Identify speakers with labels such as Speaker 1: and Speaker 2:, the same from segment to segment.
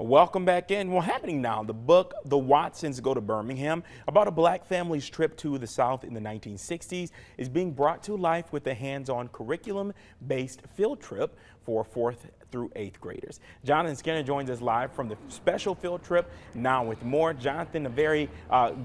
Speaker 1: Welcome back in. Well, happening now, the book, The Watsons Go to Birmingham, about a black family's trip to the South in the 1960s, is being brought to life with a hands-on curriculum-based field trip for 4th through 8th graders. Jonathan Skinner joins us live from the special field trip. Now with more. Jonathan, a very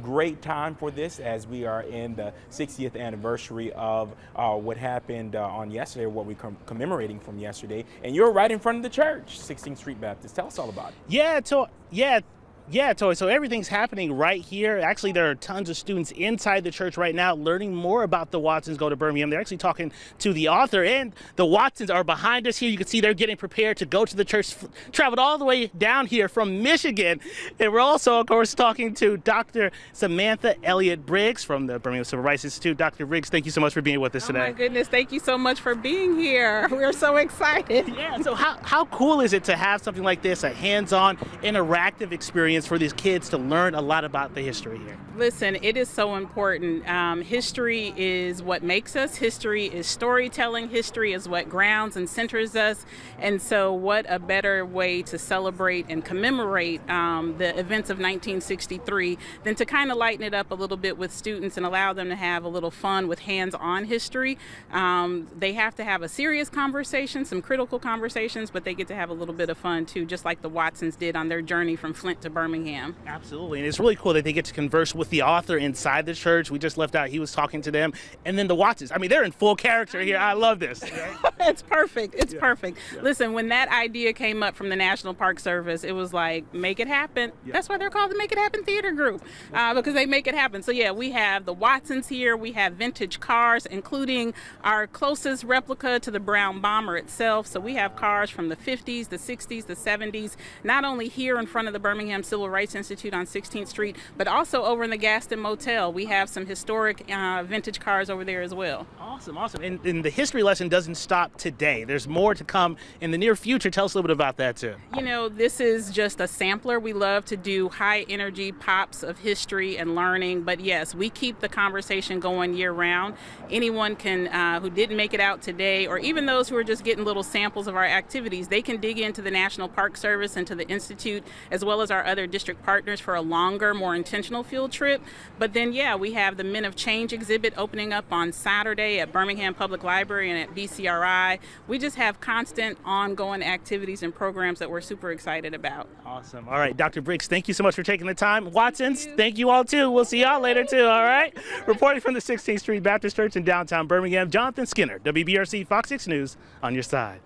Speaker 1: great time for this as we are in the 60th anniversary of what happened on yesterday, what we're commemorating from yesterday. And you're right in front of the church, 16th Street Baptist. Tell us all about it. Yeah, Toy. So everything's happening right here. Actually, there are tons of students inside the church right now learning more about the Watsons Go to Birmingham. They're actually talking to the author, and the Watsons are behind us here. You can see they're getting prepared to go to the church, traveled all the way down here from Michigan. And we're also, of course, talking to Dr. Samantha Elliott Briggs from the Birmingham Civil Rights Institute. Dr. Briggs, thank you so much for being with us today.
Speaker 2: Oh my goodness, thank you so much for being here. We're so excited.
Speaker 1: Yeah, so how cool is it to have something like this, a hands-on, interactive experience for these kids to learn a lot about the history here?
Speaker 2: Listen, it is so important. History is what makes us. History is storytelling. History is what grounds and centers us. And so what a better way to celebrate and commemorate the events of 1963 than to kind of lighten it up a little bit with students and allow them to have a little fun with hands-on history. They have to have a serious conversation, some critical conversations, but they get to have a little bit of fun too, just like the Watsons did on their journey from Flint to Birmingham.
Speaker 1: Absolutely, and it's really cool that they get to converse with the author inside the church. We just left out, he was talking to them, and then the Watsons. I mean, they're in full character here. I love this. Right?
Speaker 2: It's perfect. It's perfect.
Speaker 1: Yeah.
Speaker 2: Listen, when that idea came up from the National Park Service, it was like, make it happen. Yeah. That's why they're called the Make It Happen Theater Group, because they make it happen. So yeah, we have the Watsons here. We have vintage cars, including our closest replica to the Brown Bomber itself. So we have cars from the 50s, the 60s, the 70s, not only here in front of the Birmingham Civil Rights Institute on 16th Street, but also over in the Gaston Motel. We have some historic vintage cars over there as well.
Speaker 1: Awesome. And the history lesson doesn't stop today. There's more to come in the near future. Tell us a little bit about that too.
Speaker 2: You know, this is just a sampler. We love to do high energy pops of history and learning, but yes, we keep the conversation going year round. Anyone can, who didn't make it out today, or even those who are just getting little samples of our activities, they can dig into the National Park Service and to the Institute, as well as our other district partners for a longer, more intentional field trip. But then, yeah, we have the Men of Change exhibit opening up on Saturday at Birmingham Public Library and at BCRI. We just have constant, ongoing activities and programs that we're super excited about.
Speaker 1: Awesome. All right, Dr. Briggs, thank you so much for taking the time. Watsons, thank you all too. We'll see y'all later too, all right? Reporting from the 16th Street Baptist Church in downtown Birmingham, Jonathan Skinner, WBRC Fox 6 News, on your side.